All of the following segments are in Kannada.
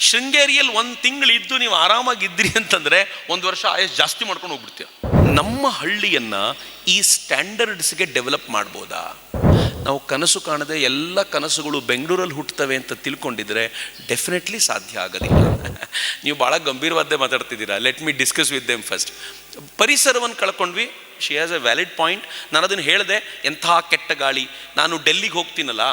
ಶೃಂಗೇರಿಯಲ್ಲಿ 1 ತಿಂಗಳು ಇದ್ದು ನೀವು ಆರಾಮಾಗಿದ್ರಿ ಅಂತಂದರೆ 1 ವರ್ಷ ಆಯಸ್ ಜಾಸ್ತಿ ಮಾಡ್ಕೊಂಡು ಹೋಗ್ಬಿಡ್ತೀಯ. ನಮ್ಮ ಹಳ್ಳಿಯನ್ನು ಈ ಸ್ಟ್ಯಾಂಡರ್ಡ್ಸ್ಗೆ ಡೆವಲಪ್ ಮಾಡ್ಬೋದಾ? ನಾವು ಕನಸು ಕಾಣದೆ ಎಲ್ಲ ಕನಸುಗಳು ಬೆಂಗಳೂರಲ್ಲಿ ಹುಟ್ಟುತ್ತವೆ ಅಂತ ತಿಳ್ಕೊಂಡಿದ್ರೆ ಡೆಫಿನೆಟ್ಲಿ ಸಾಧ್ಯ ಆಗೋದಿಲ್ಲ. ನೀವು ಭಾಳ ಗಂಭೀರವಾದ್ದೇ ಮಾತಾಡ್ತಿದ್ದೀರಾ. Let me discuss with them first. ಪರಿಸರವನ್ನು ಕಳ್ಕೊಂಡ್ವಿ. She has a valid point. ನಾನು ಅದನ್ನು ಹೇಳಿದೆ, ಎಂಥ ಕೆಟ್ಟ ಗಾಳಿ. ನಾನು ಡೆಲ್ಲಿಗೆ ಹೋಗ್ತೀನಲ್ಲ,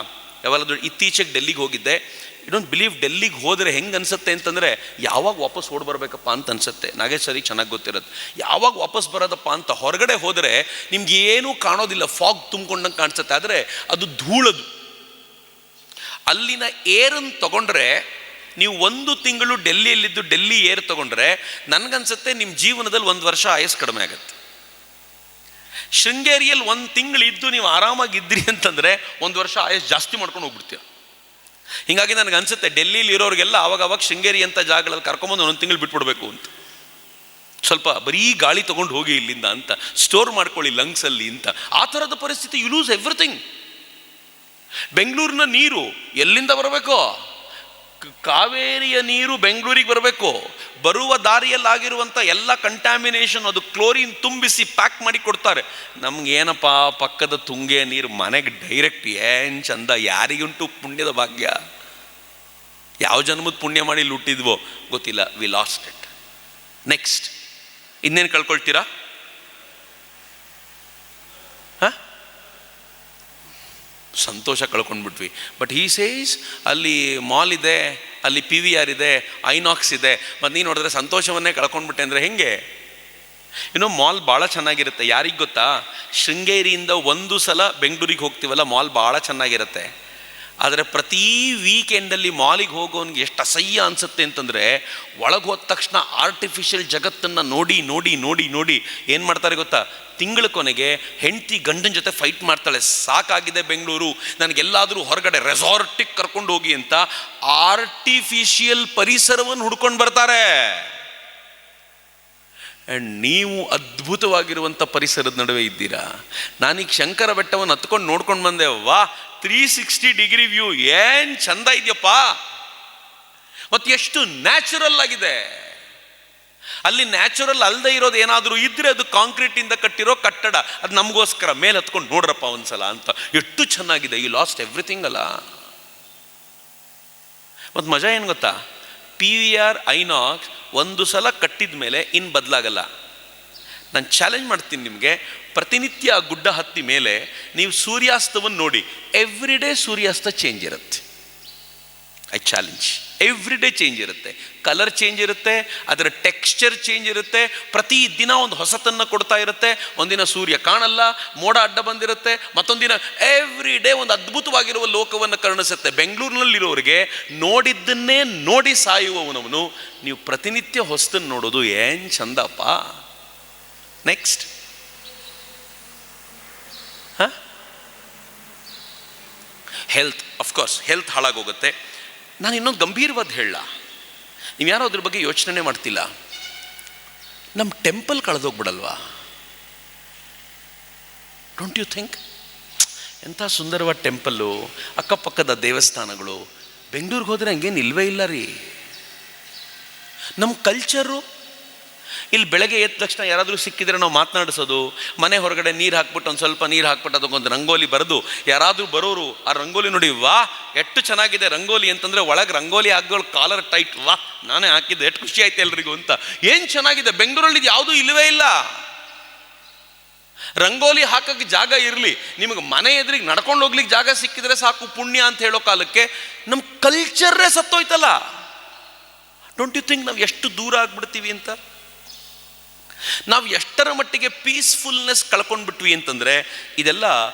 ಯಾವಾಗಲೂ ಇತ್ತೀಚೆಗೆ ಡೆಲ್ಲಿಗೆ ಹೋಗಿದ್ದೆ. ಯು ಡೋಂಟ್ ಬಿಲೀವ್, ಡೆಲ್ಲಿಗೆ ಹೋದರೆ ಹೆಂಗೆ ಅನಿಸುತ್ತೆ ಅಂತಂದರೆ ಯಾವಾಗ ವಾಪಸ್ ಓಡಿ ಬರಬೇಕಪ್ಪ ಅಂತ ಅನಿಸುತ್ತೆ. ನಾಗೇಶ್ ಸರಿಗೆ ಚೆನ್ನಾಗಿ ಗೊತ್ತಿರೋದು. ಯಾವಾಗ ವಾಪಸ್ ಬರೋದಪ್ಪ ಅಂತ ಹೊರಗಡೆ ಹೋದರೆ ನಿಮ್ಗೆ ಏನೂ ಕಾಣೋದಿಲ್ಲ, ಫಾಗ್ ತುಂಬಿಕೊಂಡಂಗೆ ಕಾಣಿಸುತ್ತೆ. ಆದರೆ ಅದು ಧೂಳದು. ಅಲ್ಲಿನ ಏರನ್ನು ತಗೊಂಡ್ರೆ, ನೀವು 1 ತಿಂಗಳು ಡೆಲ್ಲಿಯಲ್ಲಿದ್ದು ಡೆಲ್ಲಿ ಏರ್ ತಗೊಂಡ್ರೆ ನನಗನ್ಸುತ್ತೆ ನಿಮ್ಮ ಜೀವನದಲ್ಲಿ 1 ವರ್ಷ ಆಯಸ್ಸು ಕಡಿಮೆ ಆಗುತ್ತೆ. ಶೃಂಗೇರಿಯಲ್ಲಿ 1 ತಿಂಗಳು ಇದ್ದು ನೀವು ಆರಾಮಾಗಿದ್ರಿ ಅಂತಂದರೆ 1 ವರ್ಷ ಆಯಸ್ಸು ಜಾಸ್ತಿ ಮಾಡ್ಕೊಂಡು ಹೋಗ್ಬಿಡ್ತೀವಿ. ಹೀಗಾಗಿ ನನಗೆ ಅನಿಸುತ್ತೆ ಡೆಲ್ಲಿಲಿ ಇರೋರಿಗೆಲ್ಲ ಆವಾಗ ಶೃಂಗೇರಿ ಅಂತ ಜಾಗಗಳಲ್ಲಿ ಕರ್ಕೊಂಬಂದು 1 ತಿಂಗಳು ಬಿಟ್ಬಿಡ್ಬೇಕು ಅಂತ. ಸ್ವಲ್ಪ ಬರೀ ಗಾಳಿ ತೊಗೊಂಡು ಹೋಗಿ ಇಲ್ಲಿಂದ ಅಂತ, ಸ್ಟೋರ್ ಮಾಡ್ಕೊಳ್ಳಿ ಲಂಗ್ಸಲ್ಲಿ ಅಂತ. ಆ ಥರದ ಪರಿಸ್ಥಿತಿ, ಯು ಲೂಸ್ ಎವ್ರಿಥಿಂಗ್. ಬೆಂಗಳೂರಿನ ನೀರು ಎಲ್ಲಿಂದ ಬರಬೇಕು? ಕಾವೇರಿಯ ನೀರು ಬೆಂಗಳೂರಿಗೆ ಬರಬೇಕು. ಬರುವ ದಾರಿಯಲ್ಲಾಗಿರುವಂಥ ಎಲ್ಲ ಕಂಟ್ಯಾಮಿನೇಷನ್, ಅದು ಕ್ಲೋರಿನ್ ತುಂಬಿಸಿ ಪ್ಯಾಕ್ ಮಾಡಿ ಕೊಡ್ತಾರೆ. ನಮಗೇನಪ್ಪ, ಪಕ್ಕದ ತುಂಗೆ ನೀರು ಮನೆಗೆ ಡೈರೆಕ್ಟ್. ಏನು ಚಂದ, ಯಾರಿಗುಂಟು ಪುಣ್ಯದ ಭಾಗ್ಯ? ಯಾವ ಜನ್ಮದ ಪುಣ್ಯ ಮಾಡಿ ಇಲ್ಲಿ ಹುಟ್ಟಿದ್ವೋ ಗೊತ್ತಿಲ್ಲ. V lost it. ನೆಕ್ಸ್ಟ್ ಇನ್ನೇನು ಕಳ್ಕೊಳ್ತೀರಾ? ಸಂತೋಷ ಕಳ್ಕೊಂಡ್ಬಿಟ್ವಿ. ಬಟ್ ಹೀ ಸೇಸ್ ಅಲ್ಲಿ ಮಾಲ್ ಇದೆ, ಅಲ್ಲಿ PVR ಇದೆ, ಐನಾಕ್ಸ್ ಇದೆ, ಮತ್ತು ನೀನು ನೋಡಿದ್ರೆ ಸಂತೋಷವನ್ನೇ ಕಳ್ಕೊಂಡ್ಬಿಟ್ಟೆ ಅಂದರೆ ಹೆಂಗೆ? ಮಾಲ್ ಭಾಳ ಚೆನ್ನಾಗಿರುತ್ತೆ. ಯಾರಿಗೆ ಗೊತ್ತಾ? ಶೃಂಗೇರಿಯಿಂದ 1 ಸಲ ಬೆಂಗಳೂರಿಗೆ ಹೋಗ್ತೀವಲ್ಲ, ಮಾಲ್ ಭಾಳ ಚೆನ್ನಾಗಿರುತ್ತೆ. ಆದರೆ ಪ್ರತಿ ವೀಕೆಂಡಲ್ಲಿ ಮಾಲಿಗೆ ಹೋಗೋನಿಗೆ ಎಷ್ಟು ಅಸಹ್ಯ ಅನಿಸುತ್ತೆ ಅಂತಂದರೆ, ಒಳಗೆ ಹೋದ ತಕ್ಷಣ ಆರ್ಟಿಫಿಷಿಯಲ್ ಜಗತ್ತನ್ನು ನೋಡಿ ನೋಡಿ ನೋಡಿ ನೋಡಿ ಏನು ಮಾಡ್ತಾರೆ ಗೊತ್ತಾ? ತಿಂಗಳ ಕೊನೆಗೆ ಹೆಂಡತಿ ಗಂಡನ ಜೊತೆ ಫೈಟ್ ಮಾಡ್ತಾಳೆ. ಸಾಕಾಗಿದೆ ಬೆಂಗಳೂರು, ನನಗೆಲ್ಲಾದರೂ ಹೊರಗಡೆ ರೆಸಾರ್ಟಿಗೆ ಕರ್ಕೊಂಡು ಹೋಗಿ ಅಂತ ಆರ್ಟಿಫಿಷಿಯಲ್ ಪರಿಸರವನ್ನು ಹುಡ್ಕೊಂಡು ಬರ್ತಾರೆ. ಆ್ಯಂಡ್ ನೀವು ಅದ್ಭುತವಾಗಿರುವಂಥ ಪರಿಸರದ ನಡುವೆ ಇದ್ದೀರಾ. ನಾನೀಗ ಶಂಕರ ಬೆಟ್ಟವನ್ನು ಹತ್ಕೊಂಡು ನೋಡ್ಕೊಂಡು ಬಂದೆ. ವಾ, 360 ಡಿಗ್ರಿ ವ್ಯೂ, ಏನು ಚಂದ ಇದೆಯಪ್ಪ. ಮತ್ತು ಎಷ್ಟು ನ್ಯಾಚುರಲ್ ಆಗಿದೆ. ಅಲ್ಲಿ ನ್ಯಾಚುರಲ್ ಅಲ್ಲದೆ ಇರೋದು ಏನಾದರೂ ಇದ್ದರೆ ಅದು ಕಾಂಕ್ರೀಟಿಂದ ಕಟ್ಟಿರೋ ಕಟ್ಟಡ. ಅದು ನಮಗೋಸ್ಕರ ಮೇಲೆ ಹತ್ಕೊಂಡು ನೋಡ್ರಪ್ಪ ಒಂದ್ಸಲ ಅಂತ. ಎಷ್ಟು ಚೆನ್ನಾಗಿದೆ. ಯು ಲಾಸ್ಟ್ ಎವ್ರಿಥಿಂಗ್ ಅಲ್ಲ. ಮತ್ತು ಮಜಾ ಏನು ಗೊತ್ತಾ? PVR ಐನಾಕ್ಸ್ 1 ಸಲ ಕಟ್ಟಿದ ಮೇಲೆ ಇನ್ನು ಬದಲಾಗಲ್ಲ. ನಾನು ಚಾಲೆಂಜ್ ಮಾಡ್ತೀನಿ ನಿಮಗೆ, ಪ್ರತಿನಿತ್ಯ ಆ ಗುಡ್ಡ ಹತ್ತಿ ಮೇಲೆ ನೀವು ಸೂರ್ಯಾಸ್ತವನ್ನು ನೋಡಿ. ಎವ್ರಿ ಡೇ ಸೂರ್ಯಾಸ್ತ ಚೇಂಜ್ ಇರುತ್ತೆ. I challenge. Every day change ಇರುತ್ತೆ. ಕಲರ್ ಚೇಂಜ್ ಇರುತ್ತೆ, ಅದರ ಟೆಕ್ಸ್ಚರ್ ಚೇಂಜ್ ಇರುತ್ತೆ. ಪ್ರತಿ ದಿನ ಒಂದು ಹೊಸತನ್ನು ಕೊಡ್ತಾ ಇರುತ್ತೆ. ಒಂದಿನ ಸೂರ್ಯ ಕಾಣಲ್ಲ, ಮೋಡ ಅಡ್ಡ ಬಂದಿರುತ್ತೆ. ಮತ್ತೊಂದಿನ ಎವ್ರಿ ಡೇ ಒಂದು ಅದ್ಭುತವಾಗಿರುವ ಲೋಕವನ್ನು ಕರುಣಿಸುತ್ತೆ. ಬೆಂಗಳೂರಿನಲ್ಲಿರೋರಿಗೆ ನೋಡಿದ್ದನ್ನೇ ನೋಡಿ ಸಾಯುವವನವನು ನೀವು ಪ್ರತಿನಿತ್ಯ ಹೊಸತನ್ನು ನೋಡೋದು ಏನು ಚಂದಪ್ಪ. Next health. ಅಫ್ಕೋರ್ಸ್ ಹೆಲ್ತ್ ಹಾಳಾಗೋಗುತ್ತೆ. ನಾನು ಇನ್ನೊಂದು ಗಂಭೀರವಾದ ಹೇಳ, ನೀವು ಯಾರೋ ಅದ್ರ ಬಗ್ಗೆ ಯೋಚನೆ ಮಾಡ್ತಿಲ್ಲ. ನಮ್ಮ ಟೆಂಪಲ್ ಕಳೆದೋಗ್ಬಿಡಲ್ವಾ? Don't you think? ಎಂಥ ಸುಂದರವಾದ ಟೆಂಪಲ್ಲು, ಅಕ್ಕಪಕ್ಕದ ದೇವಸ್ಥಾನಗಳು. ಬೆಂಗಳೂರಿಗೆ ಹೋದರೆ ಹಂಗೇನು ಇಲ್ವೇ ಇಲ್ಲ ರೀ. ನಮ್ಮ ಕಲ್ಚರು ಇಲ್ಲಿ ಬೆಳಗ್ಗೆ ಎದ್ದ ತಕ್ಷಣ ಯಾರಾದರೂ ಸಿಕ್ಕಿದ್ರೆ ನಾವು ಮಾತನಾಡಿಸೋದು, ಮನೆ ಹೊರಗಡೆ ನೀರು ಹಾಕ್ಬಿಟ್ಟು ಒಂದು ಸ್ವಲ್ಪ ನೀರು ಹಾಕ್ಬಿಟ್ಟು ಅದಕ್ಕೊಂದು ರಂಗೋಲಿ ಬರೆದು, ಯಾರಾದರೂ ಬರೋರು ಆ ರಂಗೋಲಿ ನೋಡಿ, ವಾ ಎಷ್ಟು ಚೆನ್ನಾಗಿದೆ ರಂಗೋಲಿ ಅಂತಂದರೆ, ಒಳಗೆ ರಂಗೋಲಿ ಹಾಕೋಳು ಕಾಲರ್ ಟೈಟ್, ವಾ ನಾನೇ ಹಾಕಿದ್ದೆ, ಎಷ್ಟು ಖುಷಿ ಆಯ್ತು ಎಲ್ರಿಗೂ ಅಂತ. ಏನು ಚೆನ್ನಾಗಿದೆ. ಬೆಂಗಳೂರಲ್ಲಿ ಇದು ಯಾವುದೂ ಇಲ್ಲವೇ ಇಲ್ಲ. ರಂಗೋಲಿ ಹಾಕೋಕ್ಕೆ ಜಾಗ ಇರಲಿ, ನಿಮಗೆ ಮನೆ ಎದುರಿಗೆ ನಡ್ಕೊಂಡು ಹೋಗ್ಲಿಕ್ಕೆ ಜಾಗ ಸಿಕ್ಕಿದ್ರೆ ಸಾಕು ಪುಣ್ಯ ಅಂತ ಹೇಳೋ ಕಾಲಕ್ಕೆ ನಮ್ಮ ಕಲ್ಚರ್ರೇ ಸತ್ತೋಯ್ತಲ್ಲ. ಡೋಂಟ್ ಯು ಥಿಂಕ್ ನಾವು ಎಷ್ಟು ದೂರ ಆಗ್ಬಿಡ್ತೀವಿ ಅಂತ? ನಾವು ಎಷ್ಟರ ಮಟ್ಟಿಗೆ ಪೀಸ್ಫುಲ್ನೆಸ್ ಕಳ್ಕೊಂಡ್ಬಿಟ್ವಿ ಅಂತಂದರೆ ಇದೆಲ್ಲ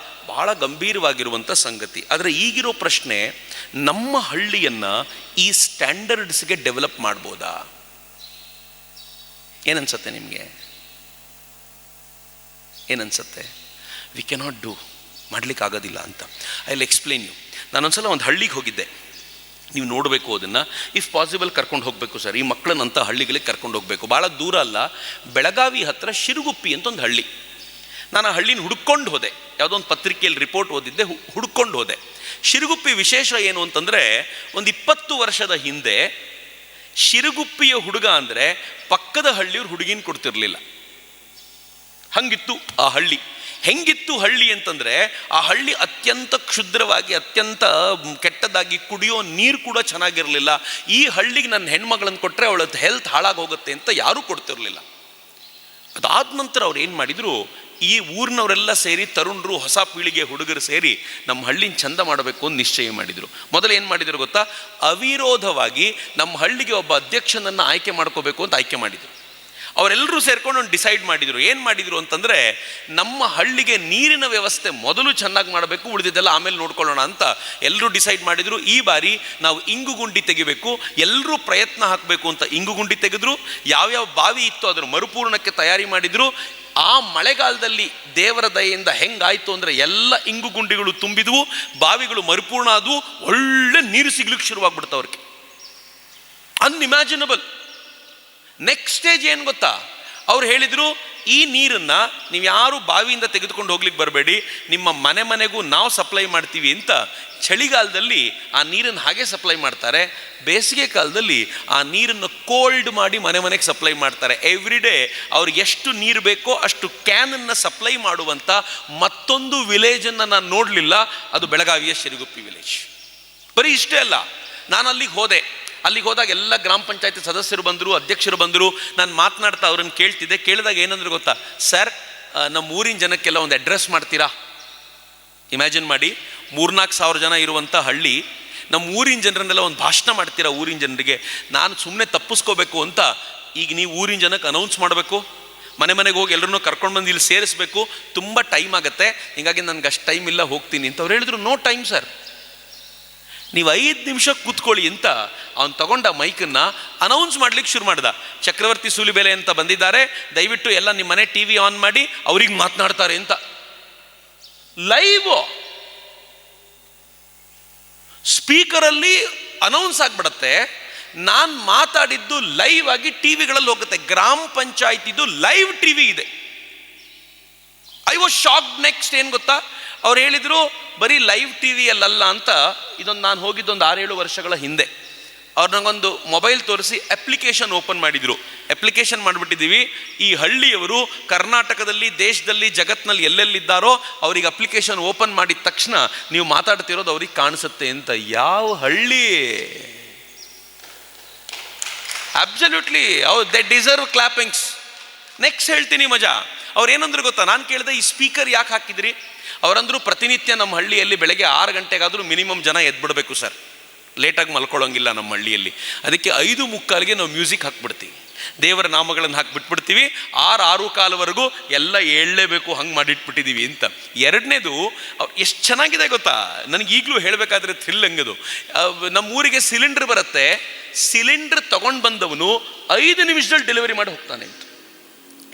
ಬಹಳ ಗಂಭೀರವಾಗಿರುವಂಥ ಸಂಗತಿ. ಆದರೆ ಈಗಿರೋ ಪ್ರಶ್ನೆ, ನಮ್ಮ ಹಳ್ಳಿಯನ್ನು ಈ ಸ್ಟ್ಯಾಂಡರ್ಡ್ಸ್ಗೆ ಡೆವಲಪ್ ಮಾಡ್ಬೋದಾ? ಏನನ್ಸುತ್ತೆ ನಿಮಗೆ? ಏನನ್ಸುತ್ತೆ? ವಿ ಕೆನಾಟ್ ಡೂ, ಮಾಡಲಿಕ್ಕಾಗೋದಿಲ್ಲ ಅಂತ. I will explain you. ನಾನೊಂದ್ಸಲ ಒಂದು ಹಳ್ಳಿಗೆ ಹೋಗಿದ್ದೆ. ನೀವು ನೋಡಬೇಕು ಅದನ್ನು. ಇಫ್ ಪಾಸಿಬಲ್ ಕರ್ಕೊಂಡು ಹೋಗಬೇಕು ಸರ್, ಈ ಮಕ್ಕಳನ್ನಂಥ ಹಳ್ಳಿಗಳಿಗೆ ಕರ್ಕೊಂಡು ಹೋಗಬೇಕು. ಭಾಳ ದೂರ ಅಲ್ಲ, ಬೆಳಗಾವಿ ಹತ್ತಿರ ಶಿರುಗುಪ್ಪಿ ಅಂತ ಒಂದು ಹಳ್ಳಿ. ನಾನು ಆ ಹಳ್ಳಿನ ಹುಡ್ಕೊಂಡು ಹೋದೆ. ಯಾವುದೋ ಒಂದು ಪತ್ರಿಕೆಯಲ್ಲಿ ರಿಪೋರ್ಟ್ ಓದಿದ್ದೆ, ಹುಡ್ಕೊಂಡು ಹೋದೆ. ಶಿರುಗುಪ್ಪಿ ವಿಶೇಷ ಏನು ಅಂತಂದರೆ, ಒಂದು 20 ವರ್ಷದ ಹಿಂದೆ ಶಿರಗುಪ್ಪಿಯ ಹುಡುಗ ಅಂದರೆ ಪಕ್ಕದ ಹಳ್ಳಿಯವ್ರು ಹುಡುಗಿನ ಕೊಡ್ತಿರ್ಲಿಲ್ಲ. ಹಂಗಿತ್ತು ಆ ಹಳ್ಳಿ. ಹೆಂಗಿತ್ತು ಹಳ್ಳಿ ಅಂತಂದರೆ, ಆ ಹಳ್ಳಿ ಅತ್ಯಂತ ಕ್ಷುದ್ರವಾಗಿ, ಅತ್ಯಂತ ಕೆಟ್ಟದಾಗಿ, ಕುಡಿಯೋ ನೀರು ಕೂಡ ಚೆನ್ನಾಗಿರಲಿಲ್ಲ. ಈ ಹಳ್ಳಿಗೆ ನನ್ನ ಹೆಣ್ಮಗಳನ್ನು ಕೊಟ್ಟರೆ ಅವಳದ್ದು ಹೆಲ್ತ್ ಹಾಳಾಗಿ ಹೋಗುತ್ತೆ ಅಂತ ಯಾರೂ ಕೊಡ್ತಿರಲಿಲ್ಲ. ಅದಾದ ನಂತರ ಅವ್ರು ಏನು ಮಾಡಿದರು, ಈ ಊರಿನವರೆಲ್ಲ ಸೇರಿ, ತರುಣರು, ಹೊಸ ಪೀಳಿಗೆ ಹುಡುಗರು ಸೇರಿ ನಮ್ಮ ಹಳ್ಳಿನ ಚಂದ ಮಾಡಬೇಕು ಅಂತ ನಿಶ್ಚಯ ಮಾಡಿದರು. ಮೊದಲು ಏನು ಮಾಡಿದರು ಗೊತ್ತಾ, ಅವಿರೋಧವಾಗಿ ನಮ್ಮ ಹಳ್ಳಿಗೆ ಒಬ್ಬ ಅಧ್ಯಕ್ಷನನ್ನು ಆಯ್ಕೆ ಮಾಡ್ಕೋಬೇಕು ಅಂತ ಆಯ್ಕೆ ಮಾಡಿದರು. ಅವರೆಲ್ಲರೂ ಸೇರ್ಕೊಂಡು ಒಂದು ಡಿಸೈಡ್ ಮಾಡಿದರು. ಏನು ಮಾಡಿದರು ಅಂತಂದರೆ, ನಮ್ಮ ಹಳ್ಳಿಗೆ ನೀರಿನ ವ್ಯವಸ್ಥೆ ಮೊದಲು ಚೆನ್ನಾಗಿ ಮಾಡಬೇಕು, ಉಳಿದಿದ್ದೆಲ್ಲ ಆಮೇಲೆ ನೋಡ್ಕೊಳ್ಳೋಣ ಅಂತ ಎಲ್ಲರೂ ಡಿಸೈಡ್ ಮಾಡಿದರು. ಈ ಬಾರಿ ನಾವು ಇಂಗುಗುಂಡಿ ತೆಗಿಬೇಕು, ಎಲ್ಲರೂ ಪ್ರಯತ್ನ ಹಾಕಬೇಕು ಅಂತ ಇಂಗುಗುಂಡಿ ತೆಗೆದ್ರು. ಯಾವ್ಯಾವ ಬಾವಿ ಇತ್ತು ಅದರ ಮರುಪೂರ್ಣಕ್ಕೆ ತಯಾರಿ ಮಾಡಿದರು. ಆ ಮಳೆಗಾಲದಲ್ಲಿ ದೇವರ ದಯೆಯಿಂದ ಹೆಂಗಾಯಿತು ಅಂದರೆ, ಎಲ್ಲ ಇಂಗುಗುಂಡಿಗಳು ತುಂಬಿದ್ವು, ಬಾವಿಗಳು ಮರುಪೂರ್ಣ ಆದವು, ಒಳ್ಳೆ ನೀರು ಸಿಗ್ಲಿಕ್ಕೆ ಶುರುವಾಗ್ಬಿಡ್ತು ಅವ್ರಿಗೆ. ಅನ್ಇಮ್ಯಾಜಿನಬಲ್. ನೆಕ್ಸ್ಟ್ ಸ್ಟೇಜ್ ಏನು ಗೊತ್ತಾ, ಅವ್ರು ಹೇಳಿದರು, ಈ ನೀರನ್ನು ನೀವು ಯಾರು ಬಾವಿಯಿಂದ ತೆಗೆದುಕೊಂಡು ಹೋಗ್ಲಿಕ್ಕೆ ಬರಬೇಡಿ, ನಿಮ್ಮ ಮನೆ ಮನೆಗೂ ನಾವು ಸಪ್ಲೈ ಮಾಡ್ತೀವಿ ಅಂತ. ಚಳಿಗಾಲದಲ್ಲಿ ಆ ನೀರನ್ನು ಹಾಗೆ ಸಪ್ಲೈ ಮಾಡ್ತಾರೆ, ಬೇಸಿಗೆ ಕಾಲದಲ್ಲಿ ಆ ನೀರನ್ನು ಕೋಲ್ಡ್ ಮಾಡಿ ಮನೆ ಮನೆಗೆ ಸಪ್ಲೈ ಮಾಡ್ತಾರೆ. ಎವ್ರಿ ಡೇ ಅವ್ರಿಗೆ ಎಷ್ಟು ನೀರು ಬೇಕೋ ಅಷ್ಟು ಕ್ಯಾನನ್ನು ಸಪ್ಲೈ ಮಾಡುವಂಥ ಮತ್ತೊಂದು ವಿಲೇಜನ್ನು ನಾನು ನೋಡಲಿಲ್ಲ. ಅದು ಬೆಳಗಾವಿಯ ಶಿರಗುಪ್ಪಿ ವಿಲೇಜ್. ಬರೀ ಇಷ್ಟೇ ಅಲ್ಲ, ನಾನು ಅಲ್ಲಿಗೆ ಹೋದಾಗ ಎಲ್ಲ ಗ್ರಾಮ ಪಂಚಾಯತಿ ಸದಸ್ಯರು ಬಂದರು, ಅಧ್ಯಕ್ಷರು ಬಂದರು. ನಾನು ಮಾತನಾಡ್ತಾ ಅವ್ರನ್ನ ಕೇಳ್ತಿದ್ದೆ. ಕೇಳಿದಾಗ ಏನಂದ್ರೆ ಗೊತ್ತಾ, ಸರ್ ನಮ್ಮ ಊರಿನ ಜನಕ್ಕೆಲ್ಲ ಒಂದು ಅಡ್ರೆಸ್ ಮಾಡ್ತೀರಾ? ಇಮ್ಯಾಜಿನ್ ಮಾಡಿ, 3,000-4,000 ಜನ ಇರುವಂಥ ಹಳ್ಳಿ, ನಮ್ಮ ಊರಿನ ಜನರನ್ನೆಲ್ಲ ಒಂದು ಭಾಷಣ ಮಾಡ್ತೀರಾ ಊರಿನ ಜನರಿಗೆ? ನಾನು ಸುಮ್ಮನೆ ತಪ್ಪಿಸ್ಕೋಬೇಕು ಅಂತ ಈಗ ನೀವು ಊರಿನ ಜನಕ್ಕೆ ಅನೌನ್ಸ್ ಮಾಡಬೇಕು, ಮನೆ ಮನೆಗೆ ಹೋಗಿ ಎಲ್ಲರನ್ನೂ ಕರ್ಕೊಂಡು ಬಂದು ಇಲ್ಲಿ ಸೇರಿಸ್ಬೇಕು, ತುಂಬ ಟೈಮ್ ಆಗುತ್ತೆ, ಹೀಗಾಗಿ ನನಗೆ ಅಷ್ಟು ಟೈಮ್ ಇಲ್ಲ, ಹೋಗ್ತೀನಿ ಅಂತ. ಅವ್ರು ಹೇಳಿದ್ರು, ನೋ ಟೈಮ್ ಸರ್, ನೀವು 5 ನಿಮಿಷ ಕೂತ್ಕೊಳ್ಳಿ ಅಂತ ಅವ್ನು ತಗೊಂಡ ಮೈಕನ್ನು ಅನೌನ್ಸ್ ಮಾಡ್ಲಿಕ್ಕೆ ಶುರು ಮಾಡ್ದ. ಚಕ್ರವರ್ತಿ ಸೂಲಿಬೆಲೆ ಅಂತ ಬಂದಿದ್ದಾರೆ, ದಯವಿಟ್ಟು ಎಲ್ಲ ನಿಮ್ಮ ಮನೆ ಟಿ ವಿ ಆನ್ ಮಾಡಿ, ಅವ್ರಿಗೆ ಮಾತನಾಡ್ತಾರೆ ಅಂತ. ಲೈವ್ ಸ್ಪೀಕರಲ್ಲಿ ಅನೌನ್ಸ್ ಆಗ್ಬಿಡತ್ತೆ. ನಾನು ಮಾತಾಡಿದ್ದು ಲೈವ್ ಆಗಿ ಟಿವಿಗಳಲ್ಲಿ ಹೋಗುತ್ತೆ. ಗ್ರಾಮ ಪಂಚಾಯತಿದು ಲೈವ್ ಟಿವಿ ಇದೆ. I was shocked. ನೆಕ್ಸ್ಟ್ ಏನು ಗೊತ್ತಾ, ಅವ್ರು ಹೇಳಿದರು, ಬರೀ ಲೈವ್ ಟಿ ವಿಯಲ್ಲ ಅಂತ. ಇದೊಂದು ನಾನು ಹೋಗಿದ್ದೊಂದು 6-7 ವರ್ಷಗಳ ಹಿಂದೆ. ಅವ್ರು ನನಗೊಂದು ಮೊಬೈಲ್ ತೋರಿಸಿ ಅಪ್ಲಿಕೇಶನ್ ಓಪನ್ ಮಾಡಿದರು. ಅಪ್ಲಿಕೇಶನ್ ಮಾಡಿಬಿಟ್ಟಿದ್ದೀವಿ, ಈ ಹಳ್ಳಿಯವರು ಕರ್ನಾಟಕದಲ್ಲಿ, ದೇಶದಲ್ಲಿ, ಜಗತ್ತಿನಲ್ಲಿ ಎಲ್ಲೆಲ್ಲಿದ್ದಾರೋ ಅವ್ರಿಗೆ ಅಪ್ಲಿಕೇಶನ್ ಓಪನ್ ಮಾಡಿದ ತಕ್ಷಣ ನೀವು ಮಾತಾಡ್ತಿರೋದು ಅವ್ರಿಗೆ ಕಾಣಿಸುತ್ತೆ ಅಂತ. ಯಾವ ಹಳ್ಳಿ! Absolutely, they deserve clappings. Next ಹೇಳ್ತೀನಿ ಮಜಾ. ಅವ್ರು ಏನಂದ್ರು ಗೊತ್ತಾ, ನಾನು ಕೇಳಿದೆ, ಈ ಸ್ಪೀಕರ್ ಯಾಕೆ ಹಾಕಿದ್ರಿ? ಅವರಂದ್ರು, ಪ್ರತಿನಿತ್ಯ ನಮ್ಮ ಹಳ್ಳಿಯಲ್ಲಿ ಬೆಳಗ್ಗೆ 6 ಗಂಟೆಗಾದರೂ ಮಿನಿಮಮ್ ಜನ ಎದ್ಬಿಡಬೇಕು ಸರ್, ಲೇಟಾಗಿ ಮಲ್ಕೊಳ್ಳೋಂಗಿಲ್ಲ ನಮ್ಮ ಹಳ್ಳಿಯಲ್ಲಿ. ಅದಕ್ಕೆ 5:45ಗೆ ನಾವು ಮ್ಯೂಸಿಕ್ ಹಾಕ್ಬಿಡ್ತೀವಿ, ದೇವರ ನಾಮಗಳನ್ನು ಹಾಕಿಬಿಟ್ಬಿಡ್ತೀವಿ. 6-6:15ವರೆಗೂ ಎಲ್ಲ ಏಳಲೇಬೇಕು, ಹಂಗೆ ಮಾಡಿಟ್ಬಿಟ್ಟಿದ್ದೀವಿ ಅಂತ. ಎರಡನೇದು, ಎಷ್ಟು ಚೆನ್ನಾಗಿದೆ ಗೊತ್ತಾ, ನನಗೆ ಈಗಲೂ ಹೇಳಬೇಕಾದ್ರೆ ಥ್ರಿಲ್ ಹಂಗದು. ನಮ್ಮ ಊರಿಗೆ ಸಿಲಿಂಡರ್ ಬರುತ್ತೆ, ಸಿಲಿಂಡರ್ ತಗೊಂಡು ಬಂದವನು 5 ನಿಮಿಷದಲ್ಲಿ ಡೆಲಿವರಿ ಮಾಡಿ ಹೋಗ್ತಾನೆ ಅಂತ.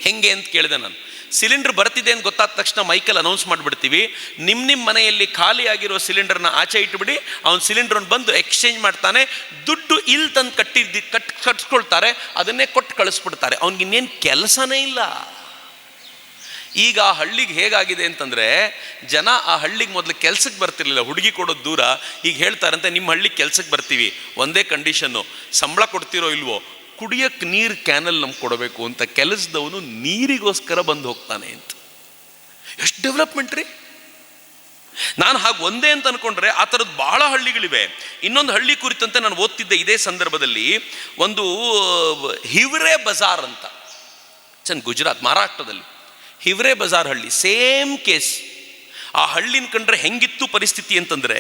ಹೆಂಗೆ ಅಂತ ಕೇಳಿದೆ ನಾನು. ಸಿಲಿಂಡರ್ ಬರ್ತಿದೆ ಅಂತ ಗೊತ್ತಾದ ತಕ್ಷಣ ಮೈಕಲ್ ಅನೌನ್ಸ್ ಮಾಡಿಬಿಡ್ತೀವಿ, ನಿಮ್ಮ ಮನೆಯಲ್ಲಿ ಖಾಲಿ ಆಗಿರೋ ಸಿಲಿಂಡರ್ನ ಆಚೆ ಇಟ್ಬಿಡಿ, ಅವ್ನು ಸಿಲಿಂಡರ್ನ ಬಂದು ಎಕ್ಸ್ಚೇಂಜ್ ಮಾಡ್ತಾನೆ, ದುಡ್ಡು ಇಲ್ಲಿ ತಂದು ಕಟ್ಸ್ಕೊಳ್ತಾರೆ, ಅದನ್ನೇ ಕೊಟ್ಟು ಕಳಿಸ್ಬಿಡ್ತಾರೆ. ಅವ್ನಿಗಿನ್ನೇನು ಕೆಲಸನೇ ಇಲ್ಲ. ಈಗ ಆ ಹಳ್ಳಿಗೆ ಹೇಗಾಗಿದೆ ಅಂತಂದರೆ, ಜನ ಆ ಹಳ್ಳಿಗೆ ಮೊದಲು ಕೆಲ್ಸಕ್ಕೆ ಬರ್ತಿರ್ಲಿಲ್ಲ, ಹುಡುಗಿ ಕೊಡೋದು ದೂರ. ಈಗ ಹೇಳ್ತಾರಂತೆ, ನಿಮ್ಮ ಹಳ್ಳಿಗೆ ಕೆಲ್ಸಕ್ಕೆ ಬರ್ತೀವಿ, ಒಂದೇ ಕಂಡೀಷನ್ನು, ಸಂಬಳ ಕೊಡ್ತಿರೋ ಇಲ್ವೋ, ಕುಡಿಯೋಕ್ಕೆ ನೀರು ಕ್ಯಾನಲ್ ನಮ್ಗೆ ಕೊಡಬೇಕು ಅಂತ. ಕೆಲಸದವನು ನೀರಿಗೋಸ್ಕರ ಬಂದು ಹೋಗ್ತಾನೆ ಅಂತ. ಎಷ್ಟು ಡೆವಲಪ್ಮೆಂಟ್ ರೀ! ನಾನು ಹಾಗೆ ಒಂದೇ ಅಂತ ಅನ್ಕೊಂಡ್ರೆ ಆ ಥರದ್ದು ಬಹಳ ಹಳ್ಳಿಗಳಿವೆ. ಇನ್ನೊಂದು ಹಳ್ಳಿ ಕುರಿತಂತೆ ನಾನು ಓದ್ತಿದ್ದೆ ಇದೇ ಸಂದರ್ಭದಲ್ಲಿ. ಒಂದು ಹಿವ್ರೆ ಬಜಾರ್ ಅಂತ, ಗುಜರಾತ್, ಮಹಾರಾಷ್ಟ್ರದಲ್ಲಿ ಹಿವ್ರೆ ಬಜಾರ್ ಹಳ್ಳಿ, ಸೇಮ್ ಕೇಸ್. ಆ ಹಳ್ಳಿನ ಕಂಡ್ರೆ ಹೆಂಗಿತ್ತು ಪರಿಸ್ಥಿತಿ ಅಂತಂದರೆ,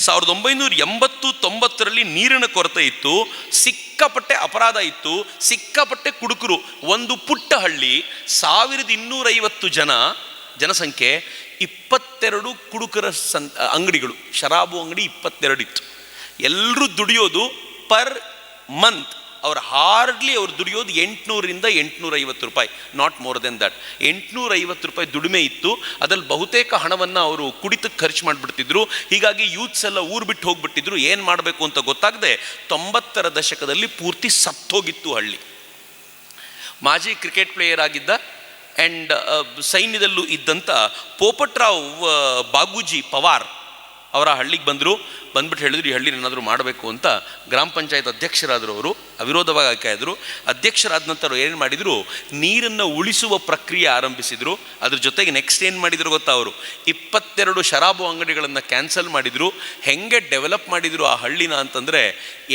1980-90ರಲ್ಲಿ ನೀರಿನ ಕೊರತೆ ಇತ್ತು, ಸಿಕ್ಕಾಪಟ್ಟೆ ಅಪರಾಧ ಇತ್ತು, ಸಿಕ್ಕಾಪಟ್ಟೆ ಕುಡುಕರು. ಒಂದು ಪುಟ್ಟ ಹಳ್ಳಿ, 1250 ಜನಸಂಖ್ಯೆ, 22 ಕುಡುಕರ ಅಂಗಡಿಗಳು, ಶರಾಬು ಅಂಗಡಿ 22 ಇತ್ತು. ಎಲ್ಲರೂ ದುಡಿಯೋದು ಪರ್ ಮಂತ್, ಅವ್ರು ಅವ್ರು ದುಡಿಯೋದು 800ರಿಂದ 850 ರೂಪಾಯಿ, ನಾಟ್ ಮೋರ್ ದೆನ್ ದಟ್. 850 ರೂಪಾಯಿ ದುಡಿಮೆ ಇತ್ತು. ಅದ್ರಲ್ಲಿ ಬಹುತೇಕ ಹಣವನ್ನು ಅವರು ಕುಡಿತಕ್ಕೆ ಖರ್ಚು ಮಾಡಿಬಿಡ್ತಿದ್ರು. ಹೀಗಾಗಿ ಯೂತ್ಸ್ ಎಲ್ಲ ಊರು ಬಿಟ್ಟು ಹೋಗ್ಬಿಟ್ಟಿದ್ರು. ಏನು ಮಾಡಬೇಕು ಅಂತ ಗೊತ್ತಾಗದೆ 90ರ ದಶಕದಲ್ಲಿ ಪೂರ್ತಿ ಸತ್ತೋಗಿತ್ತು ಹಳ್ಳಿ. ಮಾಜಿ ಕ್ರಿಕೆಟ್ ಪ್ಲೇಯರ್ ಆಗಿದ್ದ ಆ್ಯಂಡ್ ಸೈನ್ಯದಲ್ಲೂ ಇದ್ದಂಥ ಪೋಪಟ್ರಾವ್ ಬಾಗೂಜಿ ಪವಾರ್ ಅವರ ಹಳ್ಳಿಗೆ ಬಂದ್ಬಿಟ್ಟು ಹೇಳಿದ್ರು ಈ ಹಳ್ಳಿ ಏನಾದರೂ ಮಾಡಬೇಕು ಅಂತ. ಗ್ರಾಮ ಪಂಚಾಯತ್ ಅಧ್ಯಕ್ಷರಾದರು, ಅವರು ಅವಿರೋಧವಾಗಿ ಆಯ್ಕೆ ಆದರು. ಅಧ್ಯಕ್ಷರಾದ ನಂತರ ಅವರು ಏನು ಮಾಡಿದರು, ನೀರನ್ನು ಉಳಿಸುವ ಪ್ರಕ್ರಿಯೆ ಆರಂಭಿಸಿದರು. ಅದ್ರ ಜೊತೆಗೆ ನೆಕ್ಸ್ಟ್ ಏನು ಮಾಡಿದ್ರು ಗೊತ್ತಾ, ಅವರು 22 ಶರಾಬು ಅಂಗಡಿಗಳನ್ನು ಕ್ಯಾನ್ಸಲ್ ಮಾಡಿದರು. ಹೆಂಗೆ ಡೆವಲಪ್ ಮಾಡಿದರು ಆ ಹಳ್ಳಿನ ಅಂತಂದರೆ,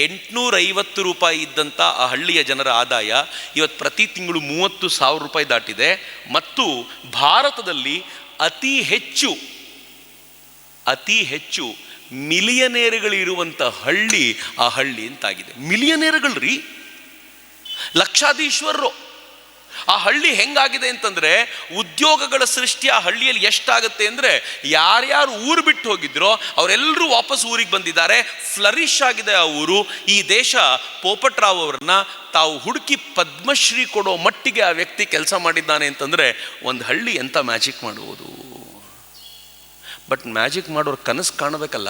850 ರೂಪಾಯಿ ಇದ್ದಂಥ ಆ ಹಳ್ಳಿಯ ಜನರ ಆದಾಯ ಇವತ್ತು ಪ್ರತಿ ತಿಂಗಳು 30,000 ರೂಪಾಯಿ ದಾಟಿದೆ. ಮತ್ತು ಭಾರತದಲ್ಲಿ ಅತಿ ಹೆಚ್ಚು ಮಿಲಿಯನೇರ್ಗಳಿರುವಂಥ ಹಳ್ಳಿ ಆ ಹಳ್ಳಿ ಅಂತಾಗಿದೆ. ಮಿಲಿಯನೇರ್ಗಳ್ರಿ, ಲಕ್ಷಾಧೀಶ್ವರರು. ಆ ಹಳ್ಳಿ ಹೆಂಗಾಗಿದೆ ಅಂತಂದರೆ, ಉದ್ಯೋಗಗಳ ಸೃಷ್ಟಿ ಆ ಹಳ್ಳಿಯಲ್ಲಿ ಎಷ್ಟಾಗುತ್ತೆ ಅಂದರೆ, ಯಾರ್ಯಾರು ಊರು ಬಿಟ್ಟು ಹೋಗಿದ್ರೋ ಅವರೆಲ್ಲರೂ ವಾಪಸ್ ಊರಿಗೆ ಬಂದಿದ್ದಾರೆ. ಫ್ಲರಿಶ್ ಆಗಿದೆ ಆ ಊರು. ಈ ದೇಶ ಪೋಪಟ್ರಾವ್ ಅವರನ್ನ ತಾವು ಹುಡುಕಿ ಪದ್ಮಶ್ರೀ ಕೊಡೋ ಮಟ್ಟಿಗೆ ಆ ವ್ಯಕ್ತಿ ಕೆಲಸ ಮಾಡಿದ್ದಾನೆ ಅಂತಂದರೆ, ಒಂದು ಹಳ್ಳಿ ಎಂಥ ಮ್ಯಾಜಿಕ್ ಮಾಡುವುದು. ಬಟ್ ಮ್ಯಾಜಿಕ್ ಮಾಡೋರು ಕನಸು ಕಾಣಬೇಕಲ್ಲ.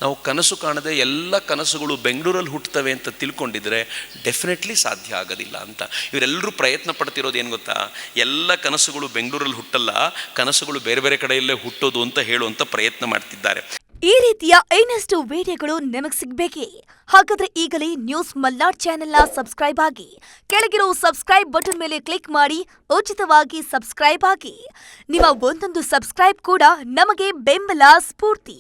ನಾವು ಕನಸು ಕಾಣದೆ ಎಲ್ಲ ಕನಸುಗಳು ಬೆಂಗಳೂರಲ್ಲಿ ಹುಟ್ಟುತ್ತವೆ ಅಂತ ತಿಳ್ಕೊಂಡಿದ್ರೆ ಡೆಫಿನೆಟ್ಲಿ ಸಾಧ್ಯ ಆಗೋದಿಲ್ಲ ಅಂತ. ಇವರೆಲ್ಲರೂ ಪ್ರಯತ್ನ ಪಡ್ತಿರೋದು ಏನು ಗೊತ್ತಾ, ಎಲ್ಲ ಕನಸುಗಳು ಬೆಂಗಳೂರಲ್ಲಿ ಹುಟ್ಟಲ್ಲ, ಕನಸುಗಳು ಬೇರೆ ಬೇರೆ ಕಡೆಯಲ್ಲೇ ಹುಟ್ಟೋದು ಅಂತ ಹೇಳುವಂಥ ಪ್ರಯತ್ನ ಮಾಡ್ತಿದ್ದಾರೆ. ಈ ರೀತಿಯ ಇನ್ನಷ್ಟು ವಿಡಿಯೋಗಳು ನಿಮಗೆ ಸಿಗಬೇಕೇ? ಹಾಗಾದ್ರೆ ಈಗಲೇ ನ್ಯೂಸ್ ಮಲ್ನಾಡ್ ಚಾನೆಲ್ನ ಸಬ್ಸ್ಕ್ರೈಬ್ ಆಗಿ, ಕೆಳಗಿರೋ ಸಬ್ಸ್ಕ್ರೈಬ್ ಬಟನ್ ಮೇಲೆ ಕ್ಲಿಕ್ ಮಾಡಿ ಉಚಿತವಾಗಿ ಸಬ್ಸ್ಕ್ರೈಬ್ ಆಗಿ. ನಿಮ್ಮ ಒಂದೊಂದು ಸಬ್ಸ್ಕ್ರೈಬ್ ಕೂಡ ನಮಗೆ ಬೆಂಬಲ, ಸ್ಫೂರ್ತಿ.